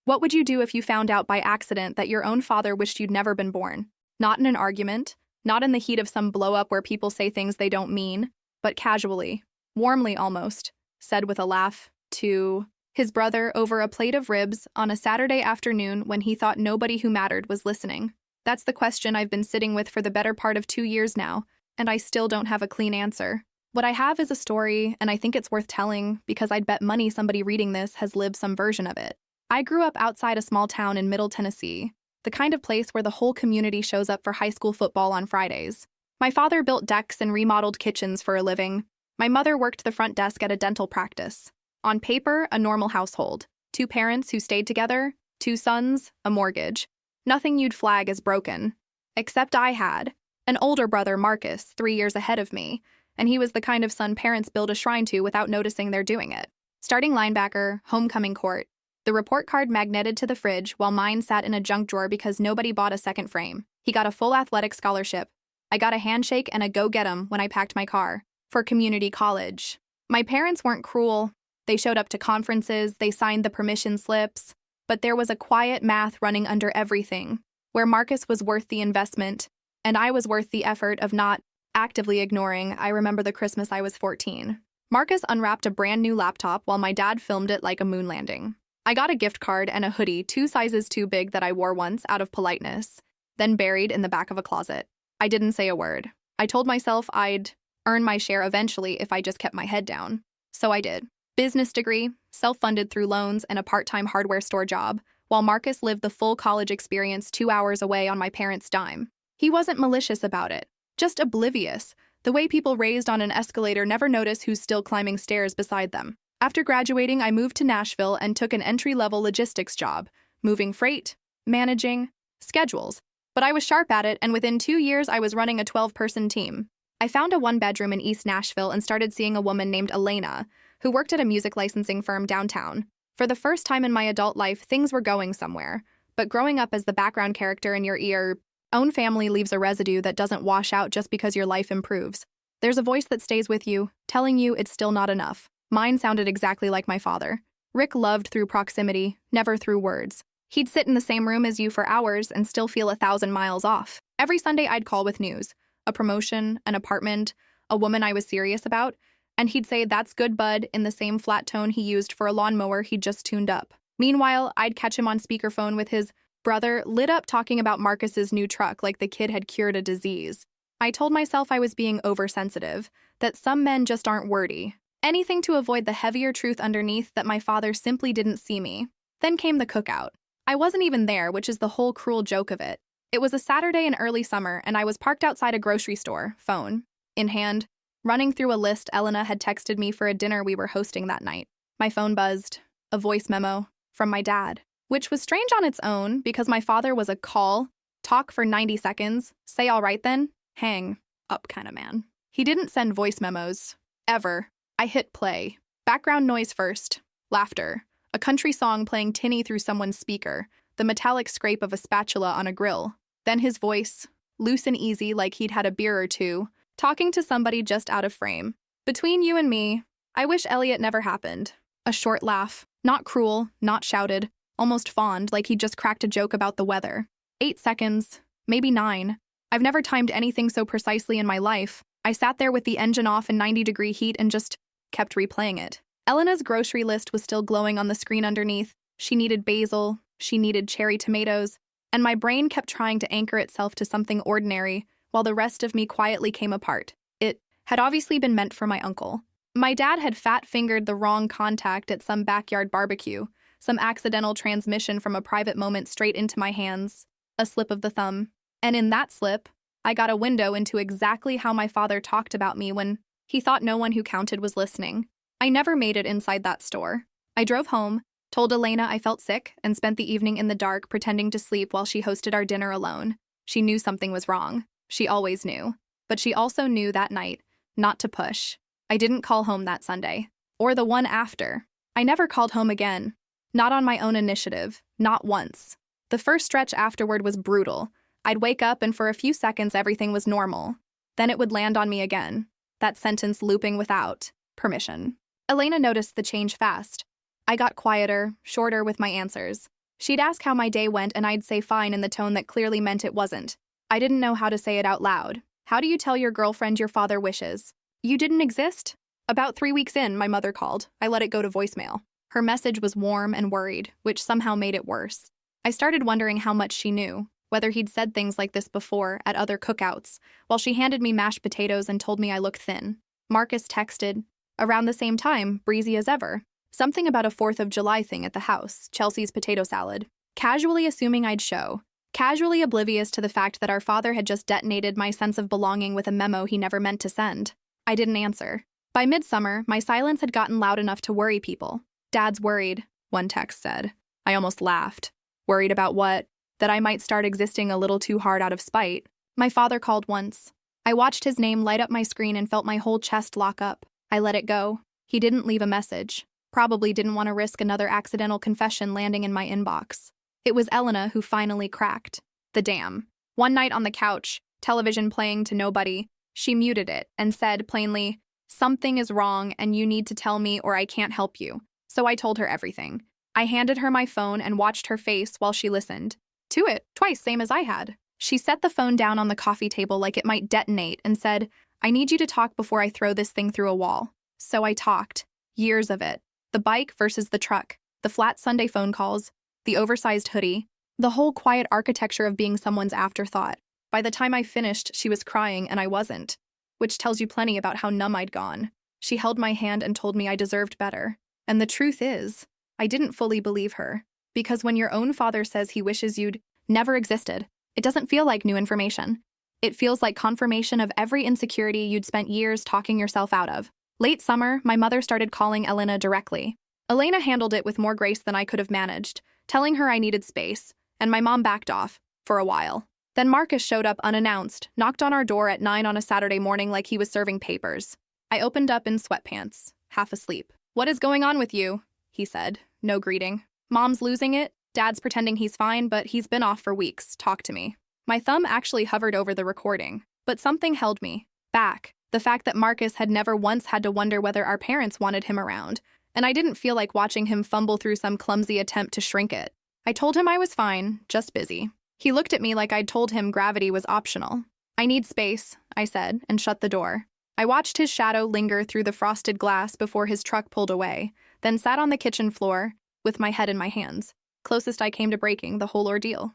What would you do if you found out by accident that your own father wished you'd never been born? Not in an argument, not in the heat of some blow-up where people say things they don't mean, but casually, warmly almost, said with a laugh, to his brother over a plate of ribs on a Saturday afternoon when he thought nobody who mattered was listening. That's the question I've been sitting with for the better part of 2 years now, and I still don't have a clean answer. What I have is a story, and I think it's worth telling because I'd bet money somebody reading this has lived some version of it. I grew up outside a small town in Middle Tennessee, the kind of place where the whole community shows up for high school football on Fridays. My father built decks and remodeled kitchens for a living. My mother worked the front desk at a dental practice. On paper, a normal household. 2 parents who stayed together, 2 sons, a mortgage. Nothing you'd flag as broken. Except I had an older brother, Marcus, 3 years ahead of me, and he was the kind of son parents build a shrine to without noticing they're doing it. Starting linebacker, homecoming court. The report card magneted to the fridge while mine sat in a junk drawer because nobody bought a second frame. He got a full athletic scholarship. I got a handshake and a go get 'em when I packed my car for community college. My parents weren't cruel. They showed up to conferences, they signed the permission slips, but there was a quiet math running under everything, where Marcus was worth the investment, and I was worth the effort of not actively ignoring. I remember the Christmas I was 14. Marcus unwrapped a brand new laptop while my dad filmed it like a moon landing. I got a gift card and a hoodie 2 sizes too big that I wore once out of politeness, then buried in the back of a closet. I didn't say a word. I told myself I'd earn my share eventually if I just kept my head down. So I did. Business degree, self-funded through loans and a part-time hardware store job, while Marcus lived the full college experience 2 hours away on my parents' dime. He wasn't malicious about it, just oblivious, the way people raised on an escalator never notice who's still climbing stairs beside them. After graduating, I moved to Nashville and took an entry-level logistics job, moving freight, managing, schedules. But I was sharp at it, and within 2 years, I was running a 12-person team. I found a 1-bedroom in East Nashville and started seeing a woman named Elena, who worked at a music licensing firm downtown. For the first time in my adult life, things were going somewhere. But growing up as the background character in your own family leaves a residue that doesn't wash out just because your life improves. There's a voice that stays with you, telling you it's still not enough. Mine sounded exactly like my father. Rick loved through proximity, never through words. He'd sit in the same room as you for hours and still feel 1,000 miles off. Every Sunday I'd call with news. A promotion, an apartment, a woman I was serious about, and he'd say, "That's good, bud," in the same flat tone he used for a lawnmower he'd just tuned up. Meanwhile, I'd catch him on speakerphone with his brother lit up talking about Marcus's new truck like the kid had cured a disease. I told myself I was being oversensitive, that some men just aren't wordy. Anything to avoid the heavier truth underneath that my father simply didn't see me. Then came the cookout. I wasn't even there, which is the whole cruel joke of it. It was a Saturday in early summer, and I was parked outside a grocery store, phone in hand, running through a list Elena had texted me for a dinner we were hosting that night. My phone buzzed, a voice memo from my dad, which was strange on its own because my father was a call, talk for 90 seconds, say all right then, hang up kind of man. He didn't send voice memos, ever. I hit play. Background noise first. Laughter. A country song playing tinny through someone's speaker. The metallic scrape of a spatula on a grill. Then his voice, loose and easy like he'd had a beer or two, talking to somebody just out of frame. Between you and me, I wish Elliot never happened. A short laugh. Not cruel, not shouted. Almost fond, like he'd just cracked a joke about the weather. 8 seconds. Maybe 9. I've never timed anything so precisely in my life. I sat there with the engine off in 90-degree heat and just kept replaying it. Elena's grocery list was still glowing on the screen underneath. She needed basil, she needed cherry tomatoes, and my brain kept trying to anchor itself to something ordinary, while the rest of me quietly came apart. It had obviously been meant for my uncle. My dad had fat-fingered the wrong contact at some backyard barbecue, some accidental transmission from a private moment straight into my hands, a slip of the thumb. And in that slip, I got a window into exactly how my father talked about me when he thought no one who counted was listening. I never made it inside that store. I drove home, told Elena I felt sick, and spent the evening in the dark pretending to sleep while she hosted our dinner alone. She knew something was wrong. She always knew. But she also knew that night not to push. I didn't call home that Sunday. Or the one after. I never called home again. Not on my own initiative. Not once. The first stretch afterward was brutal. I'd wake up and for a few seconds everything was normal. Then it would land on me again. That sentence looping without permission. Elena noticed the change fast. I got quieter, shorter with my answers. She'd ask how my day went and I'd say fine in the tone that clearly meant it wasn't. I didn't know how to say it out loud. How do you tell your girlfriend your father wishes? You didn't exist? About 3 weeks in, my mother called. I let it go to voicemail. Her message was warm and worried, which somehow made it worse. I started wondering how much she knew, whether he'd said things like this before at other cookouts, while she handed me mashed potatoes and told me I looked thin. Marcus texted, around the same time, breezy as ever. Something about a 4th of July thing at the house, Chelsea's potato salad. Casually assuming I'd show. Casually oblivious to the fact that our father had just detonated my sense of belonging with a memo he never meant to send. I didn't answer. By midsummer, my silence had gotten loud enough to worry people. Dad's worried, one text said. I almost laughed. Worried about what? That I might start existing a little too hard out of spite. My father called once. I watched his name light up my screen and felt my whole chest lock up. I let it go. He didn't leave a message. Probably didn't want to risk another accidental confession landing in my inbox. It was Elena who finally cracked. The damn. One night on the couch, television playing to nobody, she muted it and said plainly, "Something is wrong and you need to tell me or I can't help you." So I told her everything. I handed her my phone and watched her face while she listened. To it, twice, same as I had. She set the phone down on the coffee table like it might detonate and said, "I need you to talk before I throw this thing through a wall." So I talked. Years of it. The bike versus the truck. The flat Sunday phone calls. The oversized hoodie. The whole quiet architecture of being someone's afterthought. By the time I finished, she was crying and I wasn't. Which tells you plenty about how numb I'd gone. She held my hand and told me I deserved better. And the truth is, I didn't fully believe her. Because when your own father says he wishes you'd never existed, it doesn't feel like new information. It feels like confirmation of every insecurity you'd spent years talking yourself out of. Late summer, my mother started calling Elena directly. Elena handled it with more grace than I could have managed, telling her I needed space, and my mom backed off, for a while. Then Marcus showed up unannounced, knocked on our door at 9 on a Saturday morning like he was serving papers. I opened up in sweatpants, half asleep. "What is going on with you?" he said, no greeting. "Mom's losing it, Dad's pretending he's fine, but he's been off for weeks, talk to me." My thumb actually hovered over the recording, but something held me back. The fact that Marcus had never once had to wonder whether our parents wanted him around, and I didn't feel like watching him fumble through some clumsy attempt to shrink it. I told him I was fine, just busy. He looked at me like I'd told him gravity was optional. "I need space," I said, and shut the door. I watched his shadow linger through the frosted glass before his truck pulled away, then sat on the kitchen floor, with my head in my hands, closest I came to breaking the whole ordeal.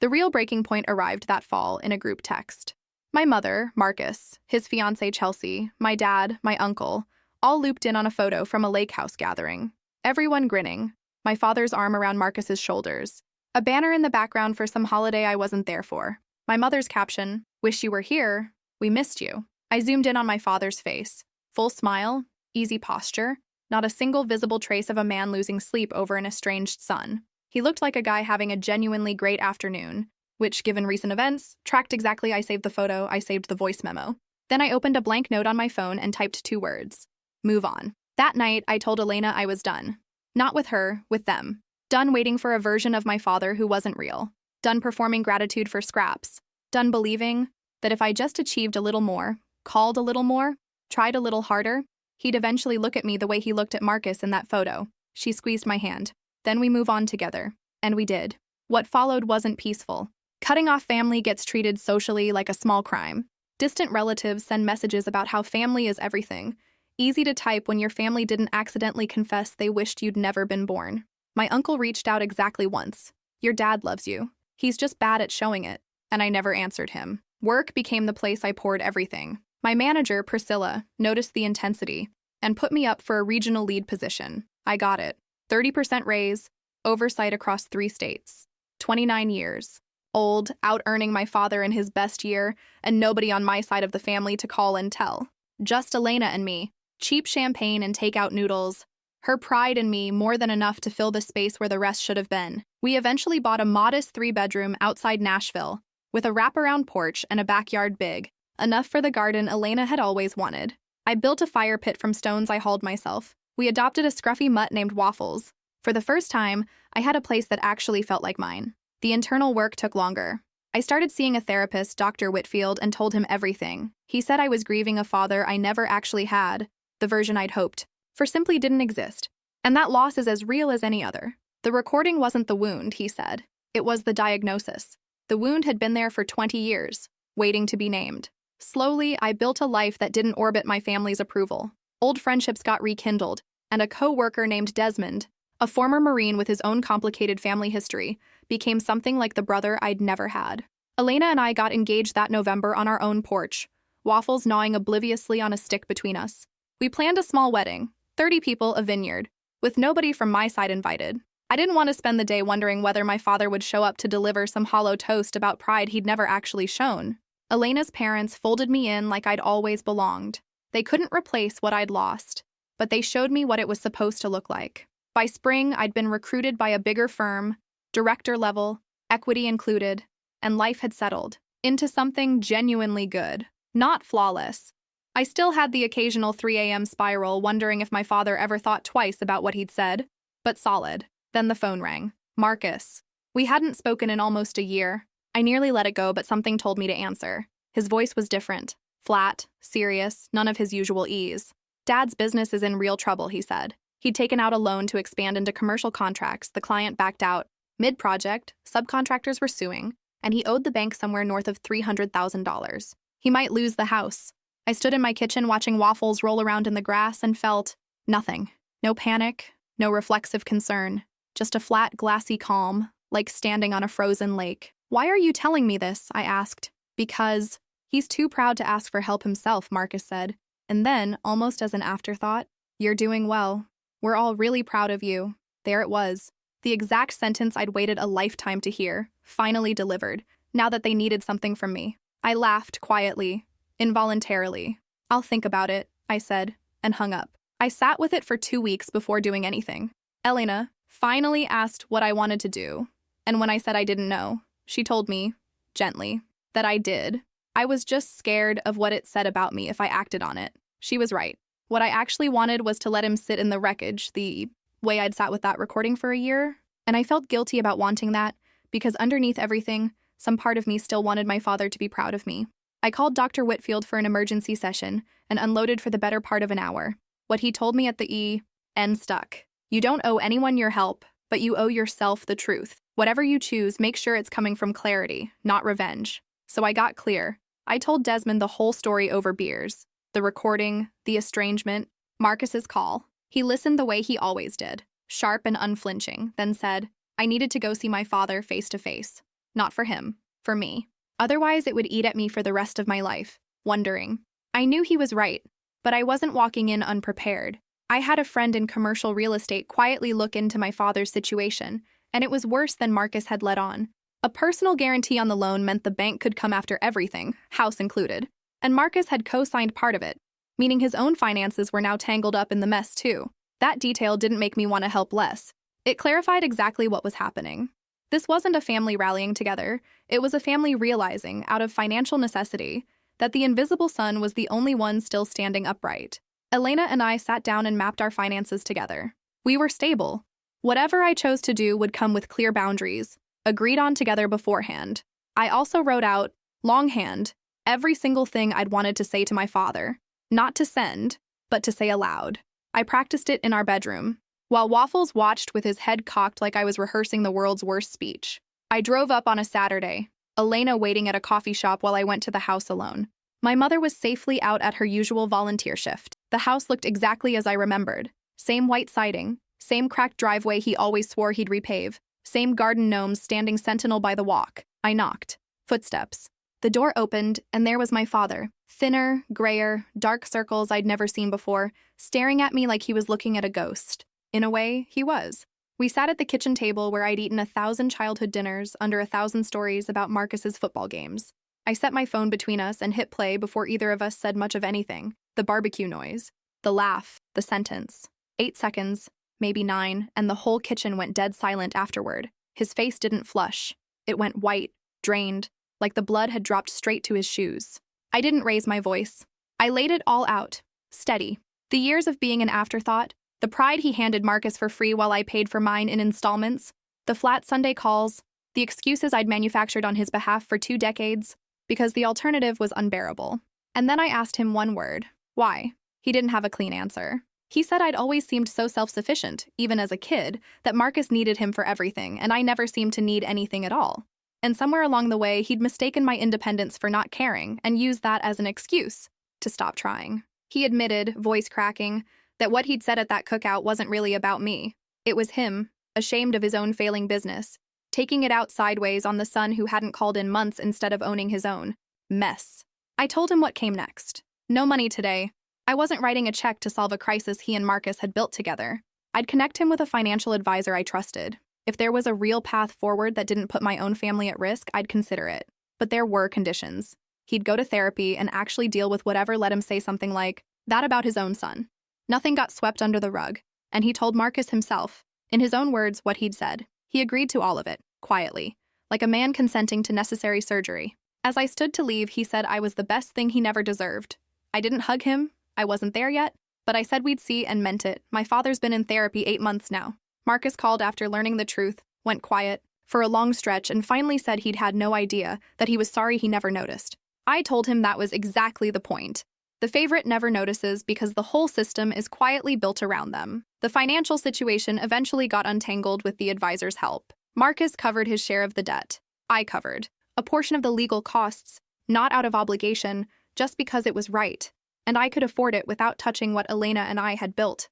The real breaking point arrived that fall in a group text. My mother, Marcus, his fiancée Chelsea, my dad, my uncle, all looped in on a photo from a lake house gathering. Everyone grinning, my father's arm around Marcus's shoulders. A banner in the background for some holiday I wasn't there for. My mother's caption, "Wish you were here, we missed you." I zoomed in on my father's face. Full smile, easy posture, not a single visible trace of a man losing sleep over an estranged son. He looked like a guy having a genuinely great afternoon, which, given recent events, tracked exactly. I saved the photo, I saved the voice memo. Then I opened a blank note on my phone and typed 2 words. Move on. That night, I told Elena I was done. Not with her, with them. Done waiting for a version of my father who wasn't real. Done performing gratitude for scraps. Done believing that if I just achieved a little more, called a little more, tried a little harder, he'd eventually look at me the way he looked at Marcus in that photo. She squeezed my hand. Then we move on together. And we did. What followed wasn't peaceful. Cutting off family gets treated socially like a small crime. Distant relatives send messages about how family is everything. Easy to type when your family didn't accidentally confess they wished you'd never been born. My uncle reached out exactly once. "Your dad loves you. He's just bad at showing it." And I never answered him. Work became the place I poured everything. My manager, Priscilla, noticed the intensity and put me up for a regional lead position. I got it. 30% raise, oversight across 3 states. 29 years. Old, out-earning my father in his best year, and nobody on my side of the family to call and tell. Just Elena and me. Cheap champagne and takeout noodles. Her pride in me more than enough to fill the space where the rest should have been. We eventually bought a modest 3-bedroom outside Nashville, with a wraparound porch and a backyard big, enough for the garden Elena had always wanted. I built a fire pit from stones I hauled myself. We adopted a scruffy mutt named Waffles. For the first time, I had a place that actually felt like mine. The internal work took longer. I started seeing a therapist, Dr. Whitfield, and told him everything. He said I was grieving a father I never actually had, the version I'd hoped, for simply didn't exist. And that loss is as real as any other. The recording wasn't the wound, he said. It was the diagnosis. The wound had been there for 20 years, waiting to be named. Slowly, I built a life that didn't orbit my family's approval. Old friendships got rekindled, and a co-worker named Desmond, a former Marine with his own complicated family history, became something like the brother I'd never had. Elena and I got engaged that November on our own porch, Waffles gnawing obliviously on a stick between us. We planned a small wedding, 30 people, a vineyard, with nobody from my side invited. I didn't want to spend the day wondering whether my father would show up to deliver some hollow toast about pride he'd never actually shown. Elena's parents folded me in like I'd always belonged. They couldn't replace what I'd lost, but they showed me what it was supposed to look like. By spring, I'd been recruited by a bigger firm, director level, equity included, and life had settled into something genuinely good, not flawless. I still had the occasional 3 a.m. spiral, wondering if my father ever thought twice about what he'd said, but solid. Then the phone rang. Marcus. We hadn't spoken in almost a year. I nearly let it go, but something told me to answer. His voice was different. Flat, serious, none of his usual ease. Dad's business is in real trouble, he said. He'd taken out a loan to expand into commercial contracts. The client backed out. Mid-project, subcontractors were suing, and he owed the bank somewhere north of $300,000. He might lose the house. I stood in my kitchen watching Waffles roll around in the grass and felt nothing. No panic, no reflexive concern. Just a flat, glassy calm, like standing on a frozen lake. Why are you telling me this? I asked. Because he's too proud to ask for help himself, Marcus said. And then, almost as an afterthought, you're doing well. We're all really proud of you. There it was. The exact sentence I'd waited a lifetime to hear, finally delivered, now that they needed something from me. I laughed quietly, involuntarily. I'll think about it, I said, and hung up. I sat with it for 2 weeks before doing anything. Elena finally asked what I wanted to do, and when I said I didn't know, she told me, gently, that I did. I was just scared of what it said about me if I acted on it. She was right. What I actually wanted was to let him sit in the wreckage, the way I'd sat with that recording for a year, and I felt guilty about wanting that, because underneath everything, some part of me still wanted my father to be proud of me. I called Dr. Whitfield for an emergency session and unloaded for the better part of an hour. What he told me at the end stuck. You don't owe anyone your help, but you owe yourself the truth. Whatever you choose, make sure it's coming from clarity, not revenge. So I got clear. I told Desmond the whole story over beers. The recording, the estrangement, Marcus's call. He listened the way he always did, sharp and unflinching, then said, I needed to go see my father face to face. Not for him, for me. Otherwise, it would eat at me for the rest of my life, wondering. I knew he was right, but I wasn't walking in unprepared. I had a friend in commercial real estate quietly look into my father's situation, and it was worse than Marcus had let on. A personal guarantee on the loan meant the bank could come after everything, house included, and Marcus had co-signed part of it, meaning his own finances were now tangled up in the mess too. That detail didn't make me want to help less. It clarified exactly what was happening. This wasn't a family rallying together, it was a family realizing, out of financial necessity, that the invisible son was the only one still standing upright. Elena and I sat down and mapped our finances together. We were stable. Whatever I chose to do would come with clear boundaries, agreed on together beforehand. I also wrote out, longhand, every single thing I'd wanted to say to my father. Not to send, but to say aloud. I practiced it in our bedroom, while Waffles watched with his head cocked like I was rehearsing the world's worst speech. I drove up on a Saturday, Elena waiting at a coffee shop while I went to the house alone. My mother was safely out at her usual volunteer shift. The house looked exactly as I remembered. Same white siding, same cracked driveway he always swore he'd repave, same garden gnomes standing sentinel by the walk. I knocked. Footsteps. The door opened, and there was my father. Thinner, grayer, dark circles I'd never seen before, staring at me like he was looking at a ghost. In a way, he was. We sat at the kitchen table where I'd eaten 1,000 childhood dinners under 1,000 stories about Marcus's football games. I set my phone between us and hit play before either of us said much of anything. The barbecue noise, the laugh, the sentence. 8 seconds, maybe 9, and the whole kitchen went dead silent afterward. His face didn't flush. It went white, drained, like the blood had dropped straight to his shoes. I didn't raise my voice. I laid it all out, steady. The years of being an afterthought, the pride he handed Marcus for free while I paid for mine in installments, the flat Sunday calls, the excuses I'd manufactured on his behalf for 2 decades, because the alternative was unbearable. And then I asked him one word. Why? He didn't have a clean answer. He said I'd always seemed so self-sufficient, even as a kid, that Marcus needed him for everything, and I never seemed to need anything at all. And somewhere along the way, he'd mistaken my independence for not caring and used that as an excuse to stop trying. He admitted, voice cracking, that what he'd said at that cookout wasn't really about me. It was him, ashamed of his own failing business, taking it out sideways on the son who hadn't called in months instead of owning his own mess. I told him what came next. No money today. I wasn't writing a check to solve a crisis he and Marcus had built together. I'd connect him with a financial advisor I trusted. If there was a real path forward that didn't put my own family at risk, I'd consider it. But there were conditions. He'd go to therapy and actually deal with whatever let him say something like that about his own son. Nothing got swept under the rug, and he told Marcus himself, in his own words, what he'd said. He agreed to all of it, quietly, like a man consenting to necessary surgery. As I stood to leave, he said I was the best thing he never deserved. I didn't hug him. I wasn't there yet, but I said we'd see and meant it. My father's been in therapy 8 months now. Marcus called after learning the truth, went quiet for a long stretch, and finally said he'd had no idea, that he was sorry he never noticed. I told him that was exactly the point. The favorite never notices because the whole system is quietly built around them. The financial situation eventually got untangled with the advisor's help. Marcus covered his share of the debt. I covered a portion of the legal costs, not out of obligation, just because it was right, and I could afford it without touching what Elena and I had built.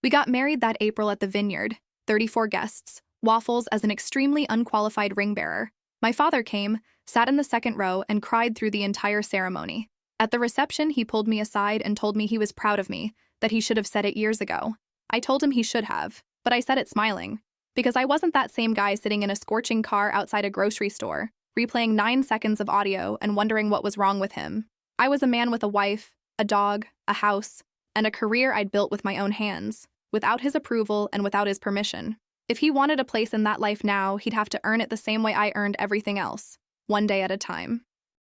We got married that April at the Vineyard, 34 guests, waffles as an extremely unqualified ring bearer. My father came, sat in the second row, and cried through the entire ceremony. At the reception, he pulled me aside and told me he was proud of me, that he should have said it years ago. I told him he should have, but I said it smiling, because I wasn't that same guy sitting in a scorching car outside a grocery store, replaying 9 seconds of audio and wondering what was wrong with him. I was a man with a wife, a dog, a house, and a career I'd built with my own hands, without his approval and without his permission. If he wanted a place in that life now, he'd have to earn it the same way I earned everything else, one day at a time.